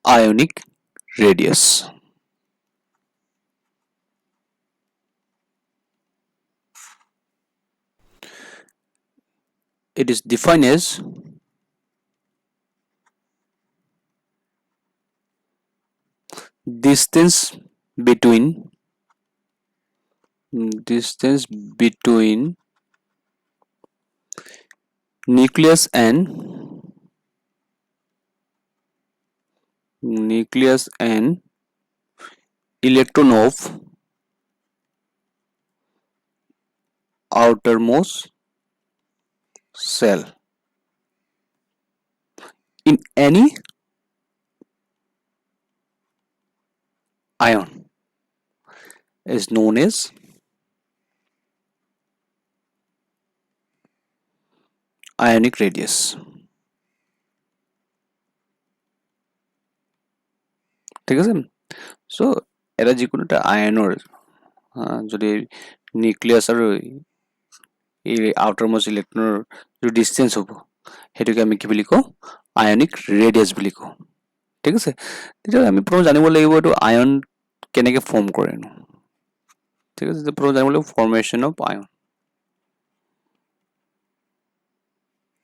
Ionic radius. It is defined as distance between distance between nucleus and electron of outermost cell in any ion is known as ionic radius. ঠিক আছে, so এটা যিকোনো এটা আয়নৰ যদি nucleus আৰু এই আউটাৰমোষ্ট ইলেক্ট্ৰনৰ যিটো ডিষ্টেঞ্চ হ'ব সেইটোকে আমি কি বুলি কওঁ আয়নিক ৰেডিয়াছ বুলি কওঁ। ঠিক আছে, তেতিয়াহ'লে আমি প্ৰথম জানিব লাগিব এইটো আয়ন কেনেকৈ ফৰ্ম কৰেনো। ঠিক আছে, প্ৰথম জানিব লাগিব ফৰ্মেশ্যন অফ আয়ন।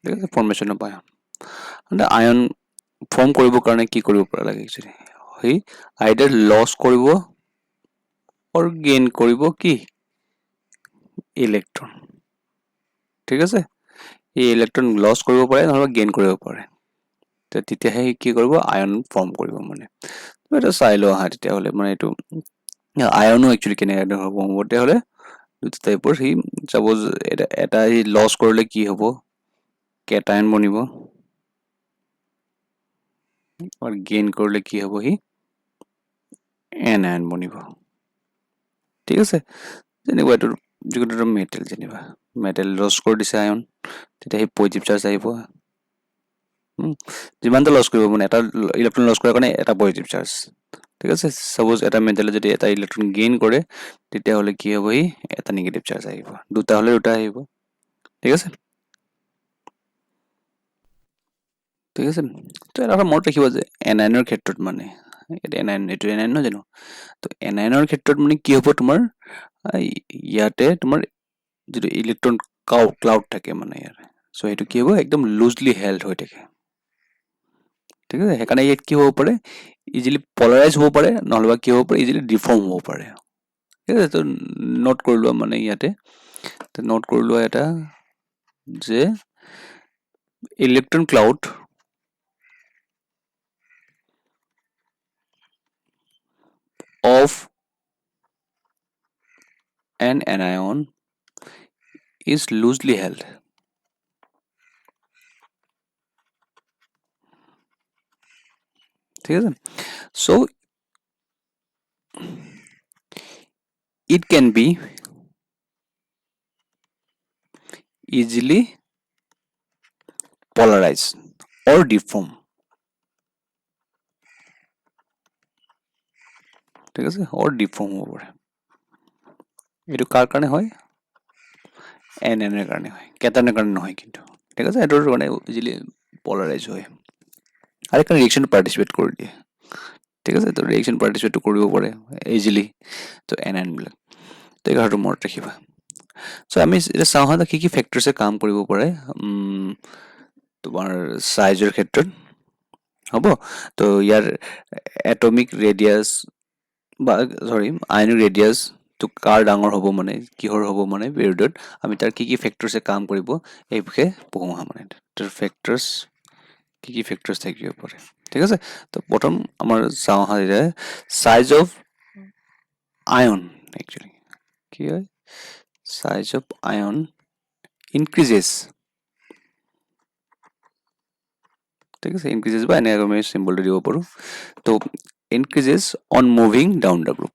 ঠিক আছে, formation of Ayan Ayan form কৰিবৰ কাৰণে কি কৰিব পৰা লাগে একচুৱেলি সি আইডাৰ লছ কৰিব or gain কৰিব কি ইলেক্ট্ৰন। ঠিক আছে, এই ইলেক্ট্ৰন লছ কৰিব পাৰে নহলে গেইন কৰিব পাৰে, তেতিয়াহে কি কৰিব আয়ন ফৰ্ম কৰিব। মানে এটা চাই লওঁ আহা তেতিয়াহ'লে মানে এইটো আয়নো একচুৱেলি কেনেকৈ হ'ব তেতিয়াহ'লে দুটা টাইপৰ সি চাপ'জ এটা সি লছ কৰিলে কি হ'ব কেটায়ন বনিব আৰু গেইন কৰিলে কি হ'ব সি এনায়ন বনিব। ঠিক আছে, যেনিবা এইটো যিকোনো মেটেল যেনিবা মেটেল লছ কৰি দিছে আয়ন তেতিয়া সি পজিটিভ চাৰ্জ আহিব। যিমানটা লছ কৰিব মানে এটা ইলেক্ট্ৰন লছ কৰাৰ কাৰণে এটা পজিটিভ চাৰ্জ। ঠিক আছে, সাপোজ এটা মেটেলে যদি এটা ইলেক্ট্ৰন গেইন কৰে তেতিয়াহ'লে কি হ'ব সি এটা নিগেটিভ চাৰ্জ আহিব, দুটা হ'লে দুটা আহিব। ঠিক আছে, ঠিক আছে, তো এটা কথা মনত ৰাখিব যে এনায়নৰ ক্ষেত্ৰত মানে এনায়ন এইটো এনায়ন নহয় জানো, তো এনায়নৰ ক্ষেত্ৰত মানে কি হ'ব তোমাৰ ইয়াতে তোমাৰ যিটো ইলেক্ট্ৰন ক্লাউড থাকে মানে ইয়াতে, চ' সেইটো কি হ'ব একদম লুজলি হেল্ড হৈ থাকে। ঠিক আছে, সেইকাৰণে ইয়াত কি হ'ব পাৰে ইজিলি পলাৰাইজ হ'ব পাৰে নহ'লে কি হ'ব পাৰে ইজিলি ডিফৰ্ম হ'ব পাৰে। ঠিক আছে, তো নোট কৰি লোৱা মানে ইয়াতে নোট কৰি লোৱা এটা যে electron cloud of an anion is loosely held. ঠিক আছে, so it can be easily polarized or deform. ঠিক আছে, or deform হ'ব পাৰে। এইটো কাৰ কাৰণে হয় এনায়নৰ কাৰণে হয়, কেটায়নৰ কাৰণে নহয় কিন্তু। ঠিক আছে, এইটোৰ মানে ইজিলি পলাৰাইজ হয় আৰু এইকাৰণে ৰিয়েকশ্যন পাৰ্টিচিপেট কৰি দিয়ে। ঠিক আছে, তো ৰিয়েকশ্যন পাৰ্টিচিপেট কৰিব পাৰে ইজিলি তো এনায়নবিলাক, তো এই কথাটো মনত ৰাখিবা। চ' আমি এতিয়া চাওঁ হা কি কি ফেক্টৰ্ছে কাম কৰিব পাৰে তোমাৰ চাইজৰ ক্ষেত্ৰত। হ'ব, তো ইয়াৰ এটমিক ৰেডিয়াছ বা চৰি আয়নিক ৰেডিয়াছটো কাৰ ডাঙৰ হ'ব মানে কিহৰ হ'ব মানে পিৰিয়ডত আমি তাৰ কি কি ফেক্টৰ্ছে কাম কৰিব এই বিষয়ে পঢ়োঁ হা। মানে তাৰ ফেক্টৰ্ছ কি কি ফেক্টৰ্ছ থাকিব পাৰে। ঠিক আছে, তো প্ৰথম আমাৰ চাওঁ হা এতিয়া চাইজ অফ আয়ন একচুৱেলি কি হয় চাইজ অফ আয়ন ইনক্ৰিজেছ। ঠিক আছে, ইনক্ৰিজেছ বা এনেকৈ আমি চিম্বলটো দিব পাৰোঁ। তো increases on moving down the group,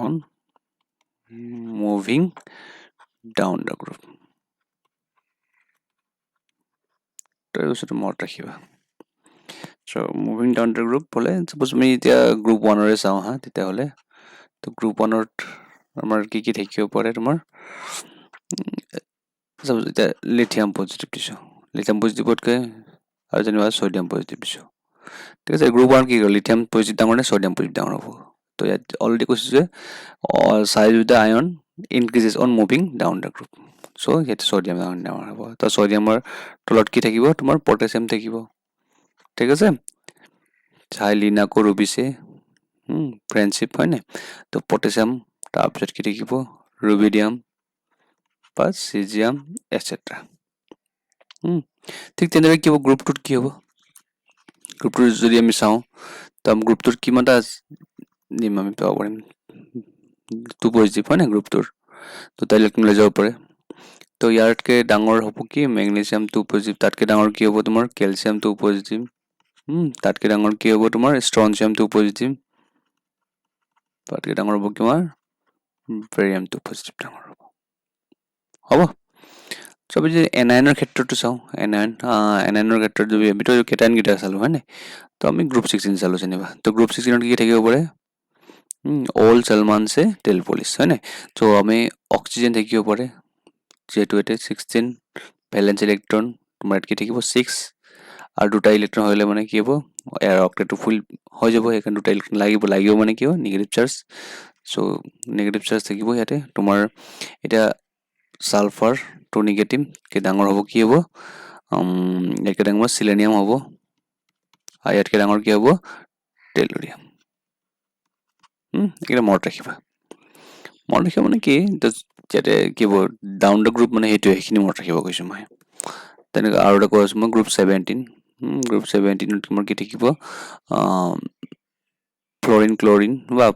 on moving down the group. তাৰ বস্তুটো মনত ৰাখিবা। চ' মুভিং ডাউন দ্য গ্ৰুপ হ'লে চাপ'জ আমি এতিয়া গ্ৰুপ ওৱানৰে চাওঁ হা তেতিয়াহ'লে, তো গ্ৰুপ ওৱানত আমাৰ কি কি থাকিব পাৰে তোমাৰ চাপ'জ এতিয়া লিথিয়াম পজিটিভ দিছোঁ, লিথিয়াম পজিটিভতকৈ আৰু যেনিবা ছডিয়াম পজিটিভ দিছোঁ। ঠিক আছে গ্ৰুপ 1 কি হ'ল লিথিয়াম পজিটিভ ডাঙৰ নে সোডিয়াম পজিটিভ ডাঙৰ হ'ব তো ইয়াত অলৰেডি কৈছোঁ যে size of the ion increases on moving down the group so ইয়াতে সোডিয়াম ডাঙৰ হ'ব তো সোডিয়ামৰ তলত কি থাকিব তোমাৰ পটাছিয়াম থাকিব ঠিক আছে চাই লিনাকো ৰুবিছে ফ্ৰেণ্ডশ্বিপ হয় নাই তো পটাছিয়াম তাৰপিছত কি থাকিব ৰুবিডিয়াম বা চিজিয়াম এটচেট্ৰা ঠিক তেনেদৰে কি হ'ব গ্ৰুপটোত কি হ'ব গ্ৰুপটোৰ যদি আমি চাওঁ তো গ্ৰুপটোৰ কিমানটা নিম আমি পাব পাৰিম 2 পজিটিভ হয় নাই গ্ৰুপটোৰ দুটা ইলেক্ট্ৰন লৈ যাব পাৰে তো ইয়াতকে ডাঙৰ হ'ব কি মেগনেছিয়াম 2 পজিটিভ তাতকে ডাঙৰ কি হ'ব তোমাৰ কেলছিয়াম 2 পজিটিভ তাতকে ডাঙৰ কি হ'ব তোমাৰ ষ্ট্ৰনচিয়াম 2 পজিটিভ তাতকে ডাঙৰ হ'ব কিমান বেৰিয়াম 2 পজিটিভ ডাঙৰ হ'ব সব যদি এনায়নৰ ক্ষেত্ৰটো চাওঁ এনায়নৰ ক্ষেত্ৰত যদি আমিতো কেটায়ন কেইটা চালো হয় নাই তো আমি গ্ৰুপ 16 চালো যেনিবা তো গ্ৰুপ 16 কি থাকিব পাৰে অল সলমান সে টেল পলিছ হয় নাই তো আমি অক্সিজেন থাকিব পাৰে যেহেতু এটা 16 ভ্যালেন্স ইলেক্ট্ৰন তোমাৰ কি থাকিব 6 আৰু দুটা ইলেক্ট্ৰন হলে মানে কি হ'ব এয়াৰ অক্টেটটো ফুল হৈ যাব সেইকাৰণে দুটা ইলেক্ট্ৰন লাগিব মানে কি হ'ব negative charge so negative charge থাকিব ইয়াতে তোমাৰ এটা সালফাৰ টু নেগেটিভ কে ডাঙৰ হ'ব কি হ'ব ইয়াতকে ডাঙৰ সিলেনিয়াম হ'ব আৰু ইয়াতকে ডাঙৰ কি হ'ব টেলুৰিয়াম এটা মনত ৰাখিবা মানে কি যাতে কি হ'ব ডাউন দ্য গ্ৰুপ মানে সেইখিনি মনত ৰাখিব কৈছোঁ মই তেনেকৈ আৰু এটা কৈ আছোঁ মই গ্ৰুপ 17 গ্ৰুপ 17 তোমাৰ কি থাকিব ফ্লৰিন ক্লৰিন বা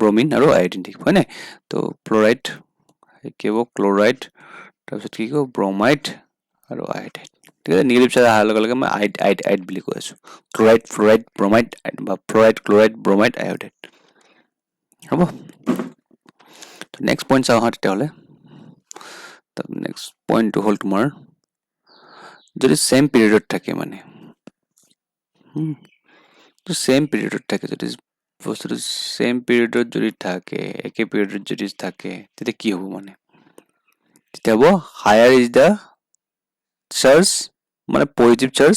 ব্ৰমিন আৰু আয়োডিন থাকিব হয় নাই তো ফ্লৰাইড কি হ'ব ক্লৰাইড তাৰপিছত কি হ'ব ব্ৰমাইড আৰু আয়োডাইড ঠিক আছে নেগেটিভ চাৰ্জ অহাৰ লগে লগে মই আইড বুলি কৈ আছোঁ ক্লৰাইড ফ্লৰাইড ব্ৰমাইড বা ফ্লৰাইড ক্লৰাইড ব্ৰমাইড আয়োডাইড হ'ব তো নেক্সট পইণ্ট চাওঁ আহা তেতিয়াহ'লে তাৰ নেক্সট পইণ্টটো হ'ল তোমাৰ যদি সেম পিৰিয়ডত থাকে মানে তো সেম পিৰিয়ডত থাকে যদি বস্তুটো সেম পিৰিয়ডত যদি থাকে একে পিৰিয়ডত যদি থাকে তেতিয়া কি হ'ব মানে তেতিয়া হ'ব হায়াৰ ইজ দ্য চাৰ্জ মানে পজিটিভ চাৰ্জ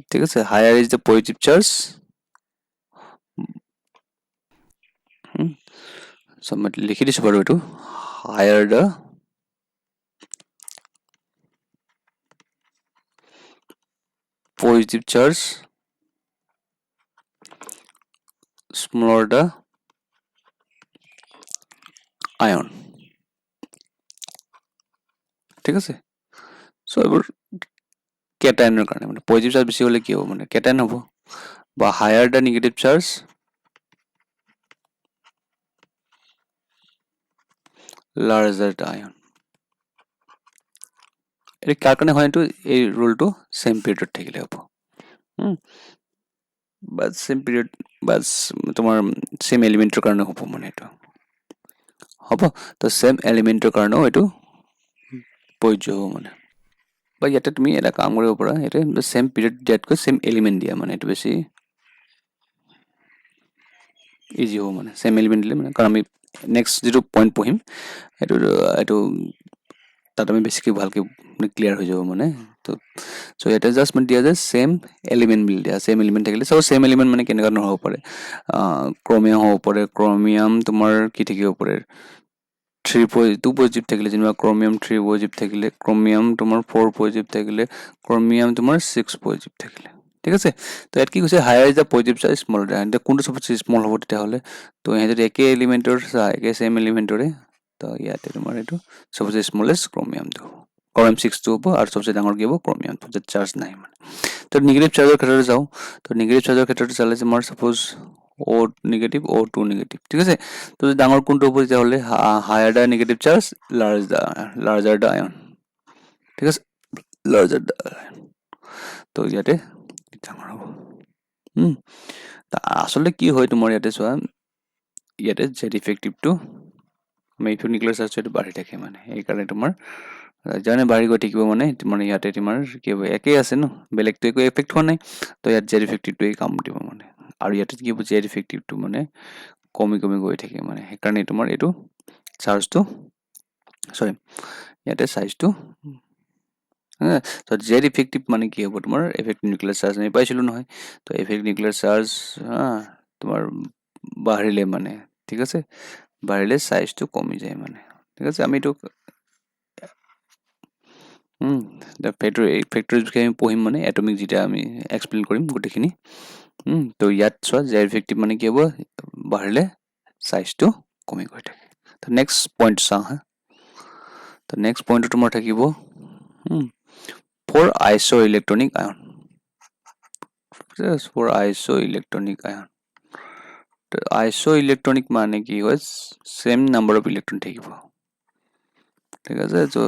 ঠিক আছে higher is the positive charge মই লিখি দিছোঁ বাৰু এইটো higher the positive charge smaller the ion ঠিক আছে সো এইবোৰ কেটায়নৰ কাৰণে মানে পজিটিভ চাৰ্জ বেছি হ'লে কি হ'ব মানে কেটায়ন হ'ব বা higher the negative charge larger the ion এটা কাৰ কাৰণে হয় এইটো এই ৰুলটো সেম পিৰিয়ডত থাকিলে হ'ব বাস সেম পিৰিয়ড বাস তোমাৰ সেম এলিমেন্টৰ কাৰণে হ'ব মানে এইটো হ'ব তো সেম এলিমেন্টৰ কাৰণেও এইটো প্ৰযোজ্য হ'ব মানে বা ইয়াতে তুমি এটা কাম কৰিব পাৰা ইয়াতে সেম পিৰিয়ড দিয়াতকৈ সেম এলিমেন্ট দিয়া মানে এইটো বেছি ইজি হ'ব মানে সেম এলিমেন্ট দিলে মানে কাৰণ আমি নেক্সট যেটো পইণ্ট পঢ়িম এইটো তাত আমি বেছিকৈ ভালকৈ ক্লিয়াৰ হৈ যাব মানে তো সো ইয়াতে জাষ্ট মানে দিয়া যায় সেম এলিমেন্ট বুলি দিয়া সেম এলিমেন্ট থাকিলে সব সেম এলিমেন্ট মানে কেনেকুৱা ধৰণৰ হ'ব পাৰে ক্ৰমিয়াম হ'ব পাৰে ক্ৰমিয়াম তোমাৰ কি থাকিব পাৰে 2 পজিটিভ থাকিলে যেনিবা ক্ৰমিয়াম 3 পজিটিভ থাকিলে ক্ৰমিয়াম তোমাৰ 4 পজিটিভ থাকিলে ক্ৰমিয়াম তোমাৰ 6 পজিটিভ থাকিলে ঠিক আছে তো ইয়াত কি কৈছে higher is the positive charge small এতিয়া কোনটো চবতছে স্মল হ'ব তেতিয়াহ'লে তো ইহঁতে একে এলিমেন্টৰ একে সেম এলিমেন্টৰে তো ইয়াতে তোমাৰ এইটো চবতছে স্মলেষ্ট ক্ৰমিয়ামটো ক্ৰমিয়াম 6টো হ'ব আৰু চবতছে ডাঙৰ কি হ'ব ক্ৰমিয়ামটো য'ত চাৰ্জ নাই মানে তো নিগেটিভ চাৰ্জৰ ক্ষেত্ৰতে যাওঁ তো নিগেটিভ চাৰ্জৰ ক্ষেত্ৰতে চালে তোমাৰ suppose O negative O2 negative ঠিক আছে তো ডাঙৰ কোনটো হ'ব তেতিয়াহ'লে higher the negative charge larger the ion ঠিক আছে লাৰ্জাৰ দ্য আয়ন তো ইয়াতে ডাঙৰ হ'ব আচলতে কি হয় তোমাৰ ইয়াতে চোৱা ইয়াতে জেড ইফেক্টিভটো মেইটো নিউক্লিয়াৰ চাৰ্জটো বাঢ়ি থাকে মানে এইকাৰণে তোমাৰ জানে বাঢ়ি গৈ থাকিব মানে ইয়াতে তোমাৰ কি হ'ব একেই আছে ন বেলেগটো একো এফেক্ট হোৱা নাই তো ইয়াত জেড ইফেক্টিভটোৱে কাম দিব মানে আৰু ইয়াতে কি হ'ব জেড ইফেক্টিভটো মানে কমি গৈ থাকে মানে সেইকাৰণে তোমাৰ এইটো চাৰ্জটো ইয়াতে সাইজটো তো জেড ইফেক্টিভ মানে কি হ'ব তোমাৰ এফেক্টিভ নিউক্লিয়াৰ চাৰ্জ আমি পাইছিলোঁ নহয় তো এফেক্টিভ নিউক্লিয়াৰ চাৰ্জ তোমাৰ বাঢ়িলে মানে ঠিক আছে বাঢ়িলে চাইজটো কমি যায় মানে ঠিক আছে আমি এইটো ফেক্টৰীজ বিষয়ে আমি পঢ়িম মানে এটমিক যেতিয়া আমি এক্সপ্লেইন কৰিম গোটেইখিনি তো ইয়াত চোৱা জেড ইফেক্টিভ মানে কি হ'ব বাঢ়িলে চাইজটো কমি গৈ থাকে তো নেক্সট পইণ্ট চাওঁ হা তো নেক্সট পইণ্টটো তোমাৰ থাকিব ফৰ আইছো ইলেক্ট্ৰনিক আয়ন ফৰ আইছো ইলেক্ট্ৰনিক আয়ন তো আইছো ইলেক্ট্ৰনিক মানে কি হয় সেম নাম্বাৰ অফ ইলেক্ট্ৰন থাকিব ঠিক আছে তো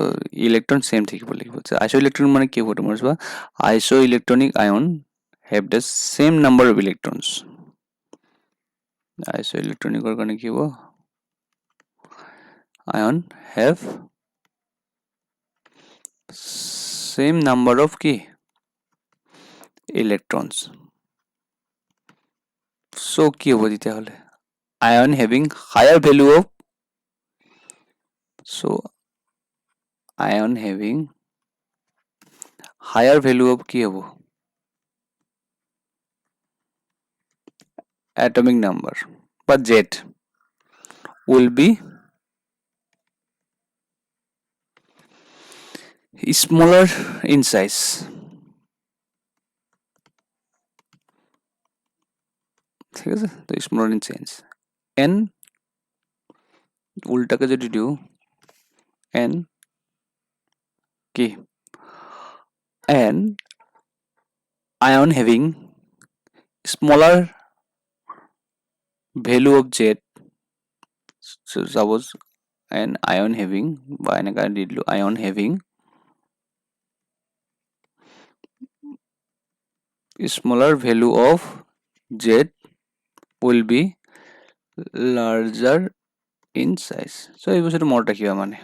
ইলেক্ট্ৰন সেম থাকিব লাগিব আইছো ইলেক্ট্ৰনিক মানে কি হ'ব তোমাৰ চোৱা আইছো electronic Ayan have the same number of electrons iso electronic কাৰণে কি হ'ব ion have same number of কি electrons so কি হ'ব তেতিয়া হলে ion having higher value of so ion having higher value of কি হ'ব atomic number but Z will be smaller in size ঠিক আছে তো smaller in size n উল্টাকে যদি দিও n কি n ion having smaller value of Z so suppose an ion having বা এনেকা দি দিলো ion having smaller value of Z will be larger in size so এই বস্তুটো মনত ৰাখিবা মানে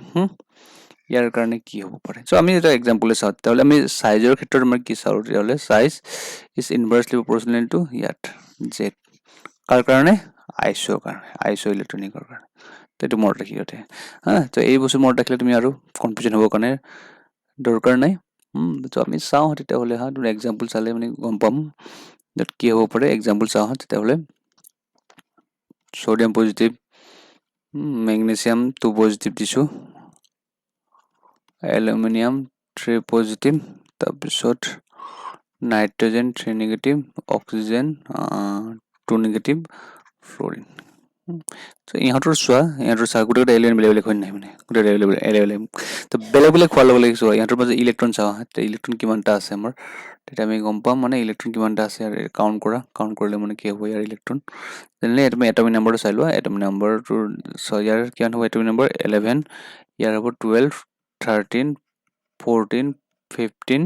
ইয়াৰ কাৰণে কি হ'ব পাৰে so আমি এটা এক্সাম্পল চাওঁ তাহলে আমি সাইজৰ ক্ষেত্ৰত আমাৰ কি চাওঁ তাহলে সাইজ ইজ ইনভাৰ্সলি প্ৰপৰ্শনেল টু ইয়াত Z কাৰ কাৰণে আইসো ইলেক্ট্ৰনিকৰ কাৰণে তো এইটো মনত ৰাখিবা তো এই বস্তু মনত ৰাখিলে তুমি আৰু কনফিউজন হ'ব কাৰণে দৰকাৰ নাই তো আমি চাওঁ তেতিয়াহ'লে তুমি এক্সাম্পল চালে মানে গম পাম কি হ'ব পাৰে এক্সাম্পল চাওঁ তেতিয়াহ'লে সোডিয়াম পজিটিভ মেগনেছিয়াম 2 পজিটিভ দিছো এলুমিনিয়াম 3 পজিটিভ তাৰপিছত nitrogen 3 negative oxygen 2 negative Florin তো ইহঁতৰ চোৱা ইহঁতৰ গোটেই এলিমেণ্ট বেলেগ বেলেগ হয় নাই মানে গোটেই এলিমেণ্ট তো বেলেগ বেলেগ খোৱাৰ লগে লগে চোৱা ইহঁতৰ মাজত ইলেক্ট্ৰন চাওঁ ইলেক্ট্ৰন কিমানটা আছে আমাৰ তেতিয়া আমি গম পাম মানে ইলেক্ট্ৰন কিমানটা আছে আৰু কাউণ্ট কৰিলে মানে কি হ'ব ইয়াৰ ইলেক্ট্ৰন যেনে তুমি এটমিক নাম্বাৰটো চাই লোৱা এটমিক নাম্বাৰটো ইয়াৰ কিমান হ'ব এটমিক নাম্বাৰ 11 ইয়াৰ হ'ব 12 13 14 15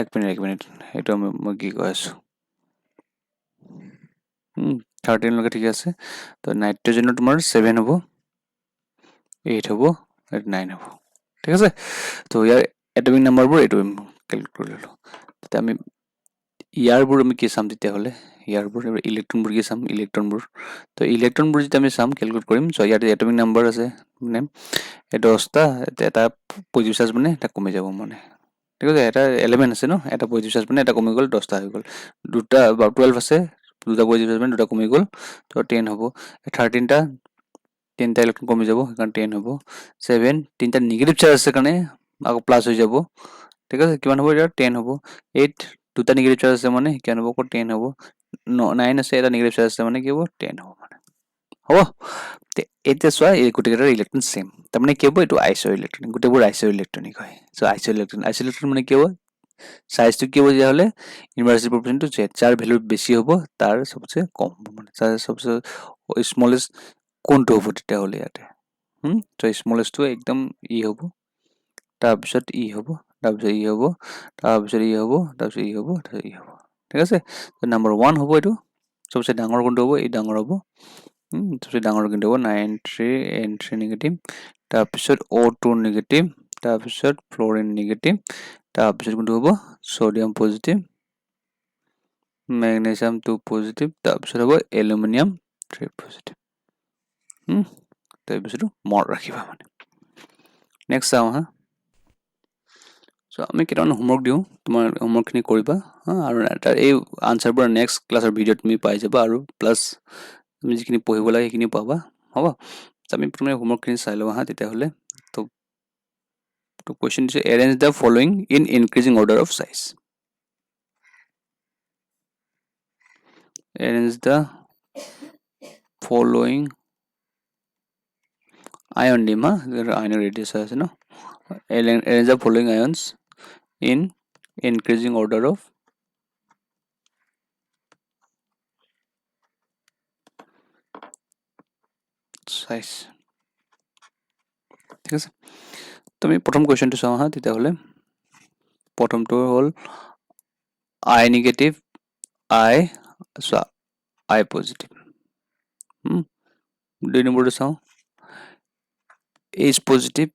এক মিনিট এইটো মই কি কৈ আছো 13 লৈকে ঠিক আছে তো নাইট্ৰজেনৰ তোমাৰ 7 হ'ব 8 হ'ব 9 হ'ব ঠিক আছে তো ইয়াৰ এটমিক নাম্বাৰবোৰ এইটো ক্যালকুলেট কৰি ললো তেতিয়া আমি ইয়াৰবোৰ আমি কি চাম তেতিয়াহ'লে ইয়াৰবোৰ ইলেক্ট্ৰনবোৰ কি চাম ইলেক্ট্ৰনবোৰ তো ইলেক্ট্ৰনবোৰ যেতিয়া আমি চাম ক্যালকুলেট কৰিম সো ইয়াত এটমিক নাম্বাৰ আছে মানে 10টা এটা পজিটিভ চাৰ্জ মানে এটা কমি যাব মানে ঠিক আছে এটা এলিমেন্ট আছে ন এটা পজিটিভ চাৰ্জ মানে এটা কমি গ'ল 10টা হৈ গ'ল দুটা 12 আছে দুটা পজিটিভ চাৰ্জ মানে দুটা কমি গ'ল তো 10 হ'ব 13টা 10টা ইলেক্ট্ৰন কমি যাব কাৰণ 10 হ'ব 7 তিনটা নেগেটিভ চাৰ্জ আছে কাৰণে আকৌ প্লাস হৈ যাব ঠিক আছে কিমান হ'ব এটা 10 হ'ব 8 দুটা নেগেটিভ চাৰ্জ আছে মানে কিমান হ'ব 10 হ'ব 9 আছে এটা নেগেটিভ চাৰ্জ আছে মানে কি হ'ব 10 হ'ব মানে হ'ব এতিয়া চোৱা এই গোটেইকেইটাৰ ইলেক্ট্ৰন সেম তাৰমানে কি হ'ব এইটো আইসো ইলেক্ট্ৰনিক গোটেইবোৰ আইসো ইলেক্ট্ৰনিক হয় সো আইসো ইলেক্ট্ৰন মানে কি হ'ব সাইজটো কি হ'ব হলে ইনভাৰ্সলি প্ৰপোৰ্শনাল টু জেড যাৰ ভ্যালু বেশি হ'ব তাৰ সবচেয়ে কম হ'ব মানে যাৰ সবচেয়ে স্মলেষ্ট কোনটো হ'ব তেতিয়া হলে ইয়াতে তো স্মলেষ্টটো একদম ই হ'ব তাৰপিছত ই হ'ব তাৰপিছত ই হ'ব তাৰপিছত ই হ'ব তাৰপিছত ই হ'ব তাৰপিছত ই হ'ব ঠিক আছে তো নাম্বাৰ 1 হ'ব এইটো সবচেয়ে ডাঙৰ কোনটো হ'ব এই ডাঙৰ হ'ব সবচেয়ে ডাঙৰ কোনটো হ'ব 93 N3 নেগেটিভ তাৰপিছত O2 নেগেটিভ তাৰপিছত ফ্লোৰিন নেগেটিভ তাৰপিছত কোনটো হ'ব সোডিয়াম পজিটিভ মেগনেছিয়াম 2 পজিটিভ তাৰপিছত হ'ব এলুমিনিয়াম 3 পজিটিভ তো এই বস্তুটো মনত ৰাখিবা মানে নেক্সট চাওঁ সো আমি কেইটামান হোমৱৰ্ক দিওঁ, তোমাৰ হোমৱৰ্কখিনি কৰিবা আৰু তাৰ এই আনচাৰবোৰ নেক্সট ক্লাছৰ ভিডিঅ'ত তুমি পাই যাবা, আৰু প্লাছ তুমি যিখিনি পঢ়িব লাগে সেইখিনি পাবা, হ'ব। আমি প্ৰথমে হোমৱৰ্কখিনি চাই লওঁ তেতিয়াহ'লে। তো কুৱেশ্যন দিছে, arrange the following in increasing order of size. Arrange the following ion দিম, আয়নৰ ৰেডিয়াছ আছে ন, arrange the following ions in increasing order of size. ঠিক আছে, তুমি প্ৰথম কুৱেশ্যনটো চাওঁ তেতিয়াহ'লে। প্ৰথমটো হ'ল আই নিগেটিভ, আই চোৱা, আই পজিটিভ। 2 নম্বৰটো চাওঁ, H positive,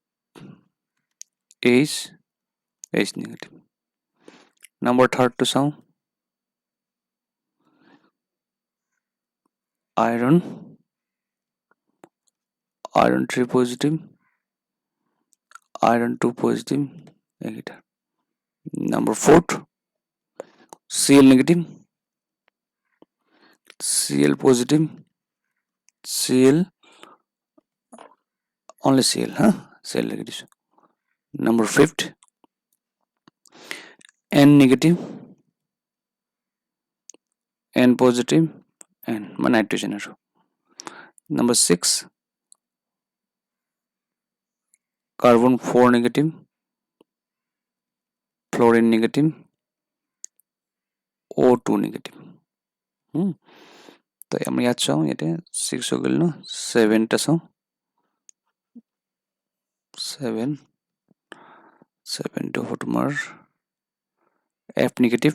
H negative. Number থাৰ্ডটো চাওঁ, আইৰণ 3 পজিটিভ, আইৰণ 2 পজিটিভ, এইকেইটা। Number fourth, Cl negative, Cl positive, Cl only Cl, Cl লিখি দিছোঁ। Number fifth, N negative, N positive, N মানে নাইট্ৰজেন আৰু। Number 6, carbon 4 negative, fluorine negative, O2 negative. তো আমি ইয়াত চাওঁ, ইয়াতে 6 হৈ গ'ল ন, 7টা চাওঁ, 7টো হ'ব তোমাৰ F negative,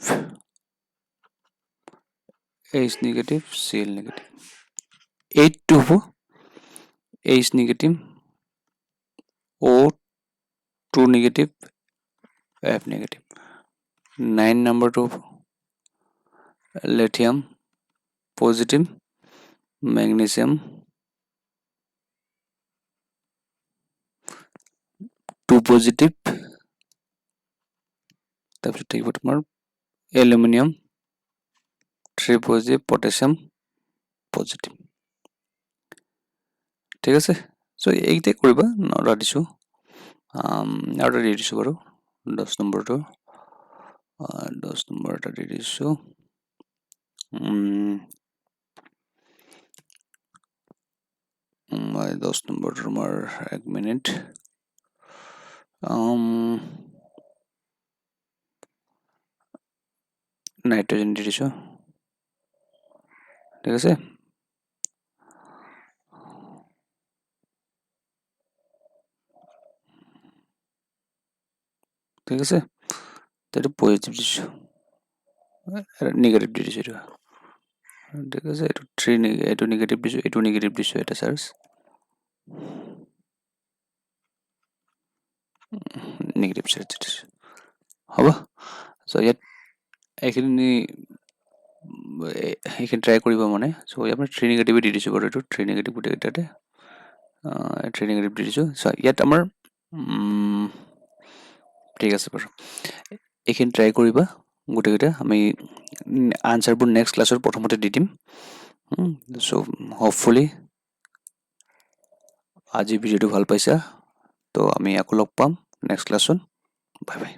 H negative, Cl negative. 8টো হ'ব H negative, O2 negative, F negative. 9 নম্বৰটো হ'ব লিথিয়াম পজিটিভ, মেগনেছিয়াম 2 পজিটিভ, তাৰপিছত থাকিব তোমাৰ এলুমিনিয়াম 3 পজিটিভ, পটাছিয়াম পজিটিভ। ঠিক আছে, চ' এইকেইটাই কৰিবা। নটা দিছোঁ, আৰু এটা দি দিছোঁ বাৰু, 10 নম্বৰটো, 10 নম্বৰ এটা দি দিছোঁ। মই 10 নম্বৰটো তোমাৰ 1 মিনিট, নাইট্ৰজেন দি দিছোঁ। ঠিক আছে, ঠিক আছে, এইটো পজিটিভ দিছোঁ, নিগেটিভ দি দিছোঁ এইটো। ঠিক আছে, এইটো 3, এইটো নিগেটিভ দিছোঁ, এইটো নিগেটিভ দিছোঁ, এটা চাৰ্জ নিগেটিভ চাৰ্জ দিছোঁ, হ'ব। চ' ইয়াত এইখিনি ট্ৰাই কৰিব মানে। চ' ইয়াত মই 3 নিগেটিভ দি দিছোঁ বাৰু, এইটো 3 নিগেটিভ গোটেইকেইটাতে 3 নিগেটিভ দি দিছোঁ। চ' ইয়াত আমাৰ ঠিক আছে বাৰু, এইখিনি ট্ৰাই কৰিবা গোটেইকেইটা। আমি আনচাৰবোৰ নেক্সট ক্লাছৰ প্ৰথমতে দি দিম। চ' হ'পফুলি আজি ভিডিঅ'টো ভাল পাইছা, তো আমি আকৌ লগ পাম নেক্সট ক্লাছত। Bye bye.